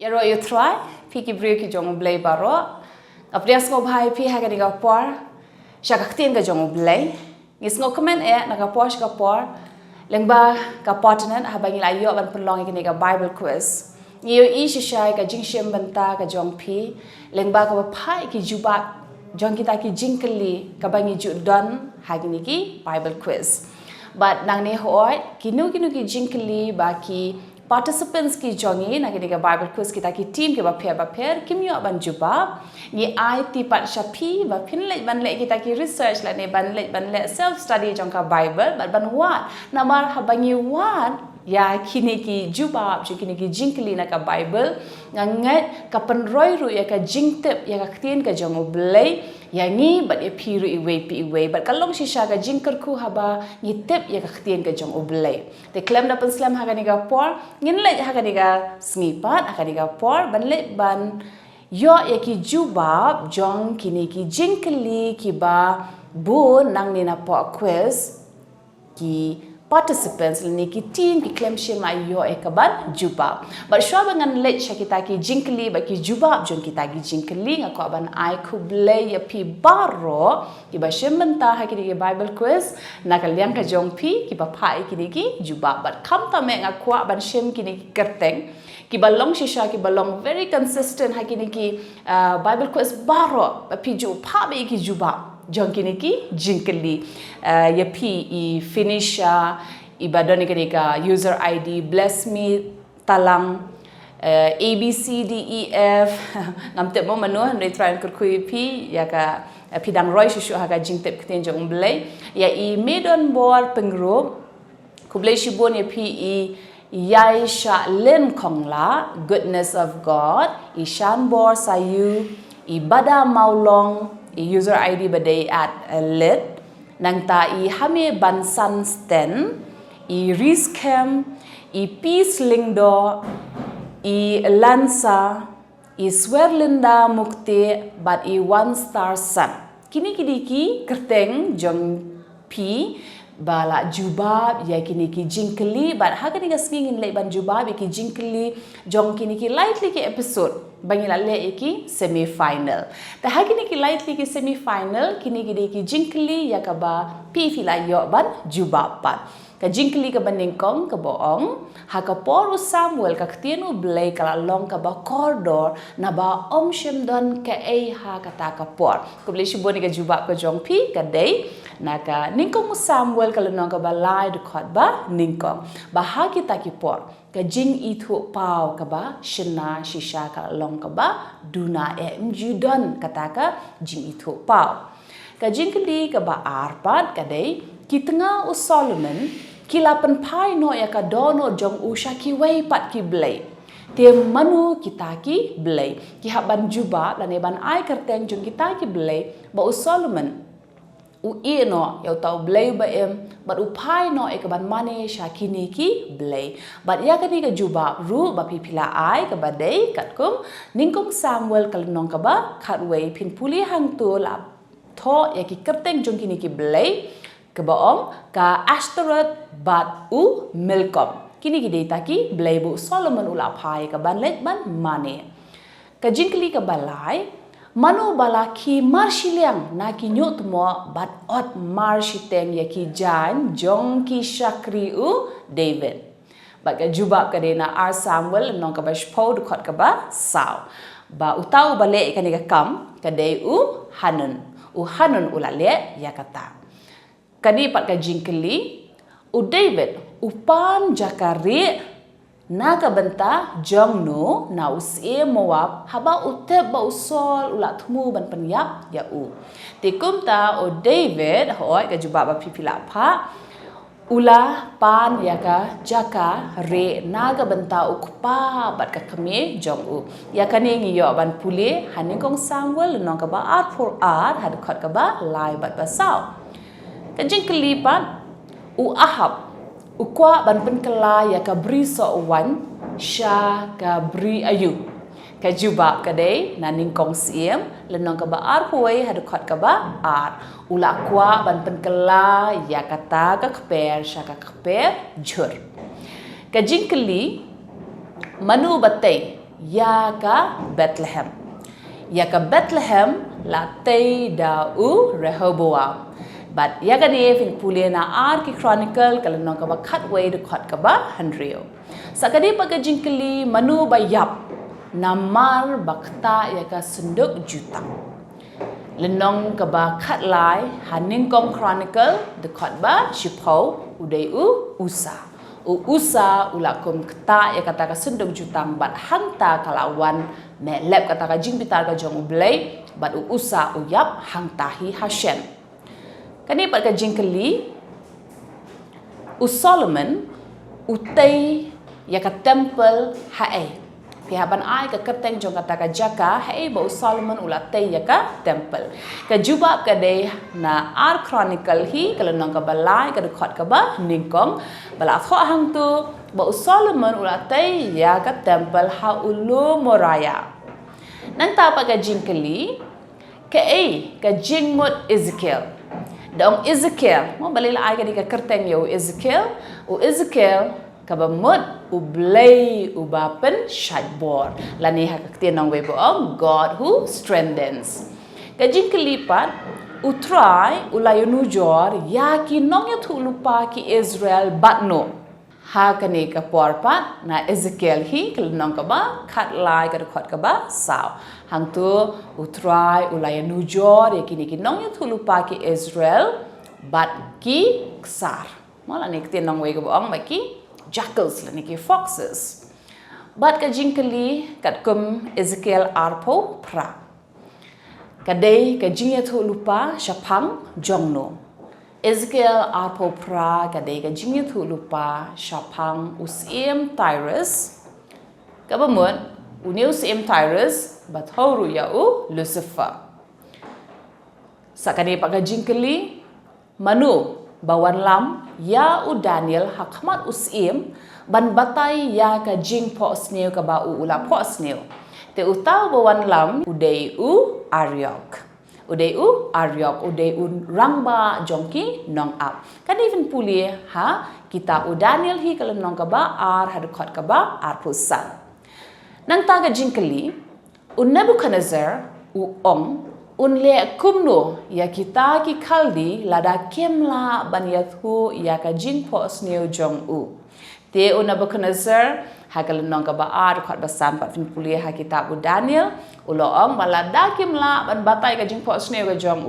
Yaro you try, piki brio ki jong blay baro. Aprias ko bhai pi ha kani ka por. Shakaktin ka jong blay. Ngis ngo comment naga por ka por. Lengba ka Potternet ha bangi la yo ban perlong kani ka Baibl quiz. Ngiyo I shishai ka jing Shym Bynta ka jong pi. Lengba ka bhai ki Jubab jong kita ki jingkeli ka bangi ju don ha kani ki Baibl quiz. But nang ne hoy kinu ki jingkeli ba ki participants ki jongi na kini ka Bible quiz kita ki team ke ba pair kim yo ban Jubab ni IT pat shapi ba pinle ban le kita ki research la ne ban le self study jong ka Bible ban wat na mar ha bangi wat ya kini ki Jubab kini ki jingkeli na ka Bible ngangat ka penroi ru ya ka jingtep ya ka ktien ka jong blai ya ngi bat e piru iwe bat kalong shisha ka jingker ku haba ni tep ya ka ktien ka jong blai te claim da penslam ha ka ni ka por ngin le ha ka ni ka snipat ha ka ni ka por ban le ban yo ya ki Jubab jong kini ki jingkeli ki ba bu nang ni na po quiz ki participants ni ki team ki claim Shym la yo ekaban Jubab but shwa bangan let kita ki jingkeli ba ki Jubab jong kita ki jingkeli ngako ban ai ku blay ya pi baro ki ba Shym Bynta ha ki Bible quiz na ka liang ka jong pi ki ba pai ki Jubab but kam ta me ngako ban Shym ki kerteng ki balong shisha ki balong very consistent ha ki Bible quiz baro ba pi ju pa be ki Jubab jong kini ki jingkeli ya pi I finish ibadah ni ka user ID bless me talang A B C D E F ngam tep mo manu han try kur kui pi ya ka pidang roy shu ha ka jingtep kten jong blai ya I medon bor pengro ku blai shibon ya pi I yai sha len kong la goodness of God I shan bor sayu ibada maulong user ID badai at lit nang ta I hame bansan sten I riskem I peace lingdo I lansa I swerlinda mukti but I 1-star sun kini ki kerteng jong pi bala Jubab ya kini ki jingkeli but ha kini ka singin le ban Jubab ki jingkeli jong kini ki lightly ki episode bangila le ki semi final ta ha kini ki lightly ki semi final kini ki jingkeli ya ka ba pi fila yo ban Jubab pat ka jingkeli ka baningkong ka boong ha ka poru Samuel ka ktinu blay kala long ka ba corridor na ba Shym don ka ha kata ka por ko blay shiboni ka Jubab ka jong pi ka day na ka ningkong Samuel kala nong ka ba lai de khot ba ningkong ba ha kita ki por ka jing itu pau ka ba shina shisha ka long ka ba duna mg don kata ka jing itu pau ka jingkeli ka ba arpat ka day ki tengah Solomon kila penpai no ya ka dono jong usha ki wei pat ki blai te manu kita ki blai ki haban Jubab dan ban ai kerteng jong kita ki blai ba Solomon u no ya tau blai ba but upai no e ka ban mane sha kini ki blai but ya ka ni ka Jubab ru ba pipila ai ka ba dei kat kum ningkong Samuel kal nong ka ba khat wei pin puli hang tu la tho ya ki kerteng jong kini ki blai ke baong ka Ashtoreth bat u Milkom kini ki data ki blai bu Solomon ula pai ka ban let ban mane ka jingkeli ka balai manu bala ki marshiliang na ki nyut mo bat ot marshiteng ya ki jan jong ki shakri u David ba ka Jubab ka dena Samuel nong ka ba shpo du khot ka ba saw ba utau bale ka ni ka kam ka dei u Hanun ula le ya kata kani pat ka jingkeli u David upan jakari na ka Bynta jong no na usie Moab haba utep ba usol ula thmu ban penyap ya u tikum ta o David hoi ka Jubab ba pipila pha ula pan ya ka jaka re na ka Bynta ukpa bat ka khame jong u ya kani ngi yo ban pule haning kong Samuel nong ka ba art for art had khot ka ba lai bat ba saw ka jingkeli pat u Ahab ukwa ban penkela ya ka bri so wan sha ka bri ayu ka Jubab ka dei na ningkong siem lenong ka ba ar huai had khot ka ba ar ula kwa ban penkela ya kata ka kper sha ka kper jur ka jingkeli manu batei ya ka Bethlehem. Ya ka Bethlehem la tei da u Rehoboam. But ya ka dia fin puli na ar ki chronicle kalau nong ka ba cut way de cut ka ba hanrio. Sakadi paga jingkeli manu ba yap namar bakta ya ka senduk juta. Lenong ka ba cut lai haning kong chronicle de cut ba shipau udai u usa. Usa ulakum kta ya kata ka senduk jutang bat hangta kalawan me lep kata ka jingpitar ka jong ublay bat usa uyap hangtahi Hashem. Kani pat ka jingkeli Solomon utay ya ka temple hae. Pihaban ai ka keteng jong kata ka jaka hae ba Solomon ulatay ya ka temple. Ka Jubab ka de na ar chronicle hi kalau nong ka balai ka dekat ka ba ningkong bala kho hang tu ba Solomon ulatay ya ka temple ha ulu moraya. Nang ta pa ka jingkeli ka jingmut Ezekiel. Dong Ezekiel, mo balila ay ka di ka kerteng yo Ezekiel, Ezekiel kabamut ublay ubapen shadbor. Lani hakaktin ng webo God who strengthens. Kajing kelipat utray ulayunujor yaki nong yatu lupa ki Israel batno. Hakani ka porpat na Ezekiel hi kalnong ka ba katlay ka dekot ka ba saw. Hang tu utray ulayunujor yaki nong yatu lupa ki Israel bat ki ksar. Mala ni ktin ng webo baki jackals la niki foxes. But ka jingkeli kat kum Ezekiel arpo pra. Kadai ka jingya tu lupa syapang jongno. Ezekiel arpo pra kadai ka jingya tu lupa syapang usim Tyrus. Kabamut uni usim Tyrus bathoru ya Lucifer. Sakani pa ka jingkeli manu bawan lam ya Daniel hakmat usim ban batai ya ka jing po sneu ka ba ula po sneu te utau bawan lam udai Aryok udai rangba jongki nong ap kan even puli kita Daniel hi kalau nong ka ba ar hadkot ka ba ar pusan nang ta ka jingkeli Nebuchadnezzar ong unle kumno ya kita ki kaldi lada kemla banyathu ya ka jingpo sneu jong te Nebuchadnezzar hakal nong ka baar khat basan pat fin puli ha kitab Daniel uloong balada kemla ban batai ka jingpo sneu ka jong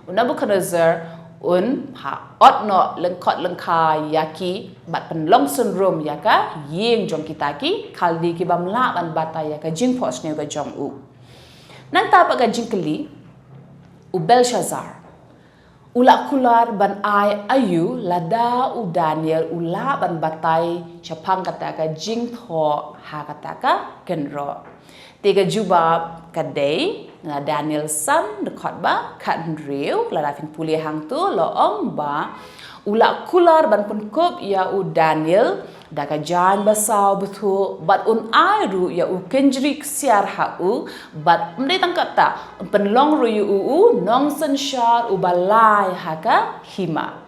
Nebuchadnezzar otno lengkot lengkai yaki bat penlong sunrum ya ka yeng jong kita ki kaldi ki bamla ban batai ya ka jingpo sneu ka jong nang ta pa ka jingkeli Belshazzar ula kular ban ai ayu lada Daniel ula ban batai chapang kata ka jingtho ha kata ka kenro tiga Jubab kadai na Daniel san dekat ba kan riu lada fin puli hang tu loong ba ula kular ban pun kop ya Daniel daka jan basau betul bat ai ru ya kenjri siar ha bat mdai tangkata penlong ru yu nong senshar balai haka hima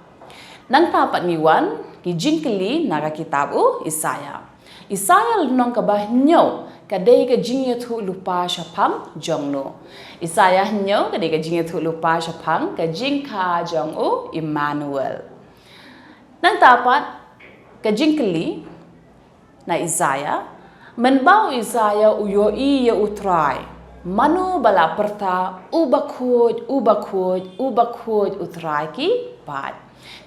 nang tapat niwan ki jingkeli naga kitab Isaya nong ka bah nyo kadai ka jingya thu lupa syapang jongno Isaya nyo kadai ka jingya thu lupa syapang ka jingka jong Emmanuel nang tapat ka jingkeli na Isaya menbau Isaya uyoi ya utrai manu bala perta ubakhuj utrai ki pat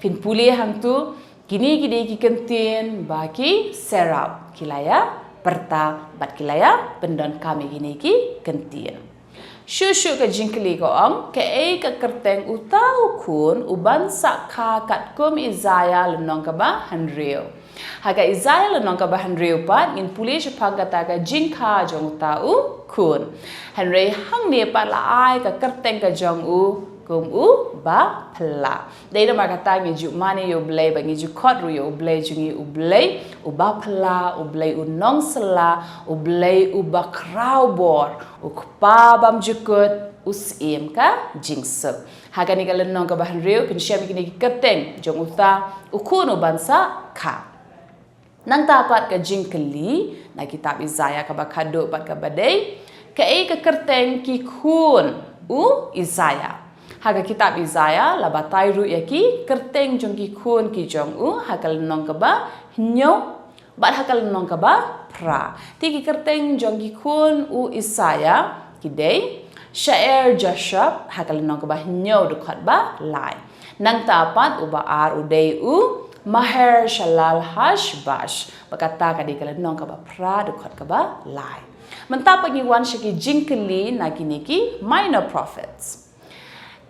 fin puli hang tu kini ki kentien baki serap kilaya perta bat kilaya pendon kami gini ki kentien Shushu ka jingkeli ko ang ka kerteng utau kun uban sakha kat kum Isaya lenong ka ba hanrio. Haga Isaya lenong ka ba hanrio pat ngin puli syapang kata ka jingka jong utau kun. Hanre hang ni pat la ai ka kerteng ka jong kum ba pla. Dai na makata ngi ju mani yo blay ba ngi ju khot ru yo blay jungi blay ba pla blay nong sela blay ba kraubor ukpa bam jukut usim ka jingsep haga ni galan nong ka bahan riu kin syam kini kerteng jong uta ukunu bansa ka nang tapat ka jingkeli na kitab Isaiah ka bakado pat ka badai ka kerteng ki kun Isaiah haga kitab Isaiah la batai ru yaki kerteng jong ki kun ki jong hakal nong ka ba nyo bat hakal nong ka ba pra ti ki kerteng jong ki kun Isaiah kidai syair jashab hakal nong ka ba nyo dukat ba lai nang tapat uba ar udai maher shalal hash bash bakata ka di kala nong ka ba pra dukat ka ba lai mentapa gi wan shiki jingkeli na kiniki minor prophets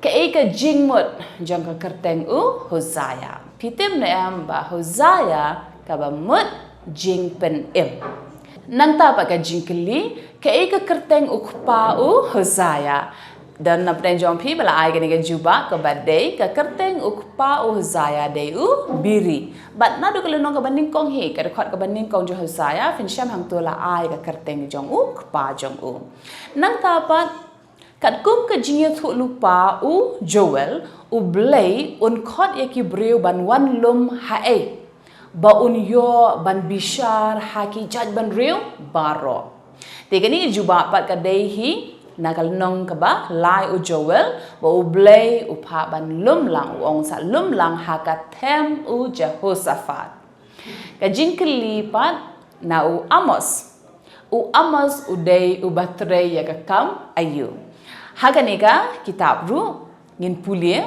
ka jingmut jong ka kerteng Hosea pitim na am ba Hosea ka ba mut jingpen nang tapa ka jingkeli ka kerteng ukpa Hosea dan na jong pi bala ai ka Jubab ka badai ka kerteng ukpa Hosea dei biri bat na do ka nong ka baning kong he ka record ka baning kong jo Hosea fin Shym hang tu la ai ka kerteng jong ukpa jong nang tapat kat kum ka jingye thu lupa Joel blay khot yaki breu ban wan lum hae ba yo ban bishar haki jaj ban reu baro tegani Jubab pat ka dei hi nakal nong ka ba lai Joel ba blay pa ban lum lang ong sa lum lang haka them Jehoshaphat ka jingkeli pat na Amos uday batre ya ka kam ayu haga nega kitab ru ngin pulie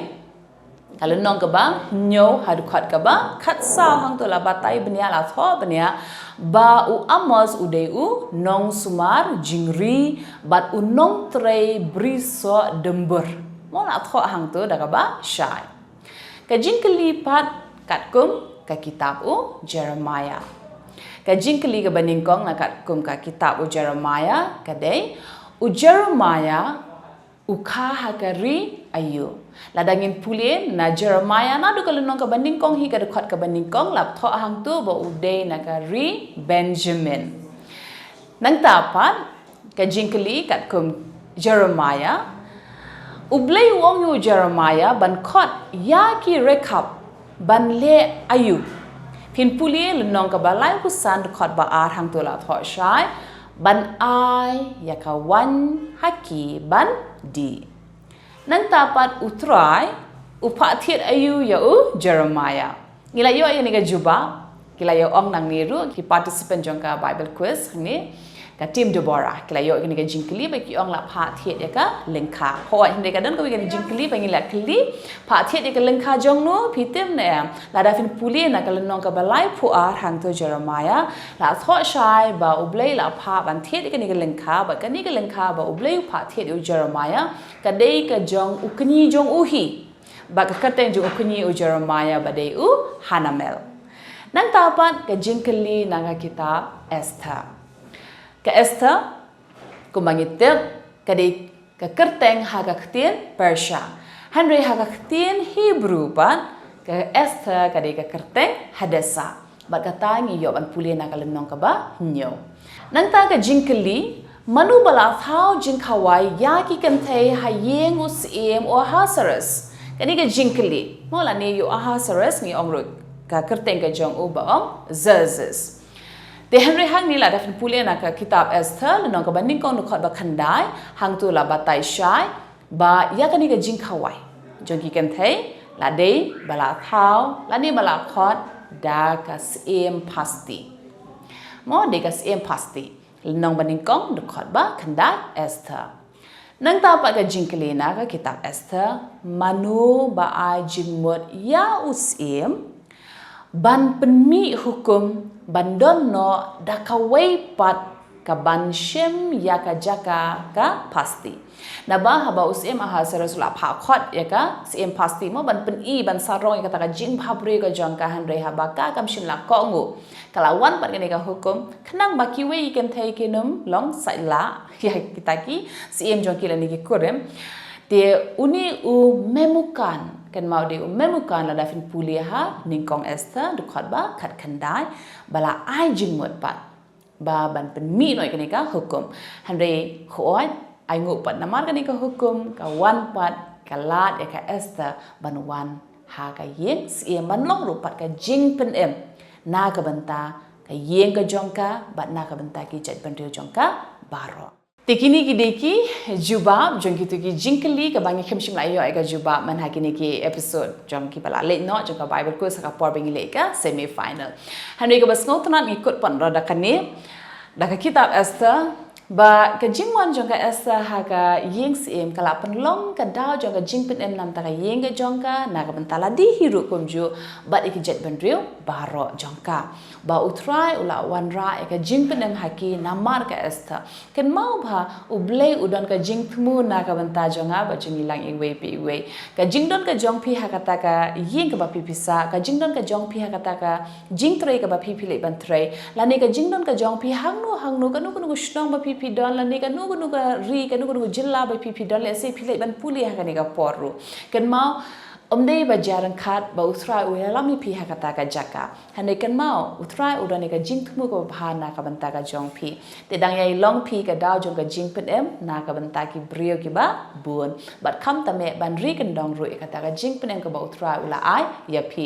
kalau nong ka ba nyo hadukhat ka ba khatsa hang to la batai benia la tho benia ba Amos uday nong sumar jingri bat nong trei briso dembur mo la tho hang to da ka ba shai ka jingkeli pat katkum ka kitab Jeremiah ka jingkeli ka baningkong na katkum ka kitab Jeremiah kadai Jeremiah ukha hakari ayu ladangin pulin na Jeremiah na do kalunong ka banding kong hi ka dukhat ka banding kong lap tho hang tu ba uday na ka Benjamin nang tapat ka jingkeli kat kum Jeremiah ublay wong yu Jeremiah ban khot ya ki rekap ban le ayu pin pulin lunong ka balai kusan dukhat ba ar hang tu la tho shai ban ai ya ka wan haki ban di nang tapat utrai upathiet ayu ya Jeremiah ngila yo ay ni ka Jubab kila yo ong nang niru ki participant jong ka Bible quiz ni ka team Deborah kila yo ni ka jingkeli ba ki ong la pathiet ya ka lengkha ho ay hindi ka dan ko ka jingkeli ba ngila kli pathiet ya ka lengkha jong no pitim na la da fin puli na ka lenong ka balai pu ar hang to Jeremiah la tho shai ba ublay la pa ban thiet ka ni ka lengkha ba ka ni ka lengkha ba ublay pathiet yo Jeremiah ka dei ka jong ukni jong uhi ba ka kateng jong ukni Jeremiah ba dei Hanamel nang tapat ka jingkeli na ka kitab Esther ka Esther kumangitip kadi ka kerteng haga ktien Persia Henry haga ktien Hebrew pan ka Esther kadi ka kerteng Hadesa bat kata ngi yo ban pulien na kalenong ka ba nyo nang ta ka jingkeli manu bala thau jingkhawai ya ki kantei hayeng usiem o Hasaras kani ka jingkeli mola ni yo Hasaras ngi ongrut ka kerteng ka jong u ba ong Zezes de Henry hang ni la da fin pulien na ka kitab Esther nong ka banding kong nukhot ba khandai hang tu la batai shai ba ya kani ka jingkhawai jong ki kantei la dei bala thau la ni bala khot da ka siem pasti mo de ka siem pasti nong banding kong nukhot ba khandai Esther nang ta pa ka jingkeli na ka kitab Esther manu ba ai jingmut ya usiem ban penmi hukum bandon no dakawai pat ka ban Shym ya ka jaka ka pasti na ba haba usim Hasaras la pha khot ya ka sim pasti mo ban pen i ban sarong ya ka jing bhabre ka jong ka han re haba ka kam Shym la ko ngu kalawan pat ka hukum khnang ba ki we kan thai kinum long sai la ya kita ki sim jong ki la ni ki kurem de uni memukan kan mau de memukan la dafin puliha ningkong Esther dukhat ba khat khandai bala ai jingmut pat ba ban pen mi noi kanika hukum hanre khoi ai ngu pat namar kanika hukum ka wan pat kalat ya ka Esther ban wan ha ka yen siem ban long ru pat ka jing pen na ka banta ka yeng ka jongka bat na ka benta ki jat bandriu jongka baro tikini ki jubab jong ki jingkeli ka bangi khimshim la yo ga jubab man hakini ki episode jong ki bala le no jong ka bible quiz ka por bengi le ka semi final hanri ka bas ngotna ngikut pan roda kani da ka kitab Esther ba ka jingwan jong ka Esther ha ka yeng sim kala penlong ka daw jong ka jingpen em nam ta ka yeng ga jong ka na ka bentala di hiru komju bat ikijat bandriu baro jong ka ba utrai ula wanra ka jingpen em haki namar ka Esther ken mau ba ublei udon ka jingtmu na ka benta jonga ba jingilang iwe pi iwe ka jingdon ka jong pi ha kata ka yeng ka ba pipisa ka jingdon ka jong pi ha kata ka jingtrei ka ba pipi le bantrei lani ka jingdon ka jong pi hangnu ka nu shnong ba pipi don lani ka nu ka ri ka nu jilla ba pipi don le se pile ban puli ha ka ni ka poru ken mau omdei ba jarang khat ba utrai u lami pi ha kata ka jaka hane ken mau utrai u dani ka jingtmu ko bahana ka banta ka jong pi te dang yai long pi ka daw jong ka jingpen em na ka banta ki brio ki ba bun bat kham ta me ban ri kan dong ru kata ka jingpen em ka ba utrai u la ai ya pi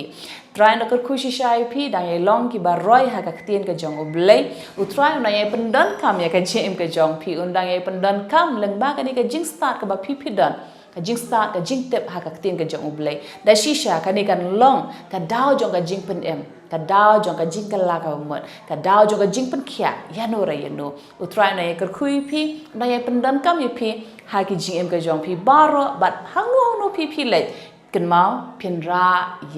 try na kar khushi shai pi dang yai long ki ba roi ha ka ktien ka jong oblei utrai na yai pendan kam ya ka jim ka jong pi undang yai pendan kam leng ba ka ni ka jing start ka ba pi dan ka jing start ka jing tep ha ka ktien ka jong oblei da shisha ka ni kan long ka daw jong ka jing pen em ka daw jong ka jing ka la ka mot ka daw jong ka jing pen khia ya no ra ya no utrai na kar khui pi na ya pendan kam yu pi ha ki jing em ka jong pi baro bat hang no pi le ken mau pin ra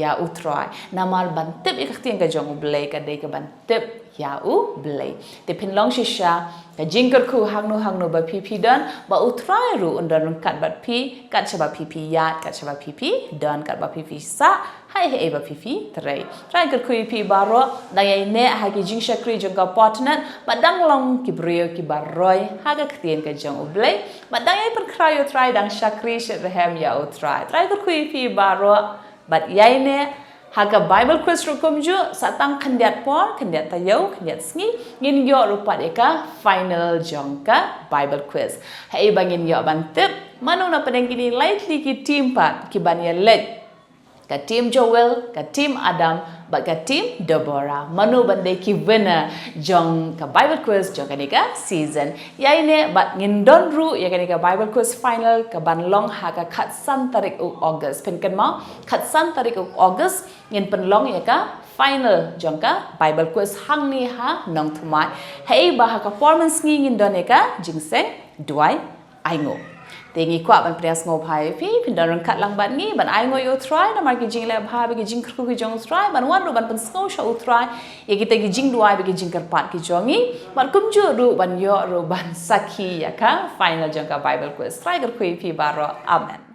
ya utrai namal ban tep ktien ka jong oblei ka dei ka ban tep ya u blei te pin long shisha ka jingkar khu hangno ba pp dan ba utrai ru undar kat bat pi kat chaba pp ya kat chaba pp dan kat ba pp sa hai ba pp trai trai kar khu pp baro da yai ne ha ki jing shakri jong ka Potternet ba dang long ki brio ki baroi ha ka ktien ka jong oblei ba dang yai per krayo trai dang shakri shehem ya utrai trai kar khu pp baro bat yai ne Haga Bible quiz rukum ju satang kandiat por kandiat tayo kandiat sngi ngin yo rupat eka final jongka Bible quiz hai bangin yo bantip manu na padang kini lightly ki team pat ki banya let ka team Joel ka team Adam ba ka team Deborah manu bandai ki winner jong ka Bible quiz jong kanika season yai ne bat ngin don ru ya kanika Bible quiz final ka ban long ha ka khat san tarik u August pen kan mau khat san tarik u August ngin pen long ya ka final jong ka Bible quiz hang ni ha Nongthymmai hai ba ha ka performance ngi ngin don ka jingseng duai aingo tengi kwa ban prias ngo bhai pi pindaran khat lang ban ngi ban ai ngo yo try na mar ki jing la bha be ki jing khru ki jong try ban wan ru ban pan sko sha try ye ki te ki jing duai be ki jing kar pat ki jongi ban kum ju ru ban yo ru ban sakhi ya ka final jong ka Bible quiz try kar khu pi baro amen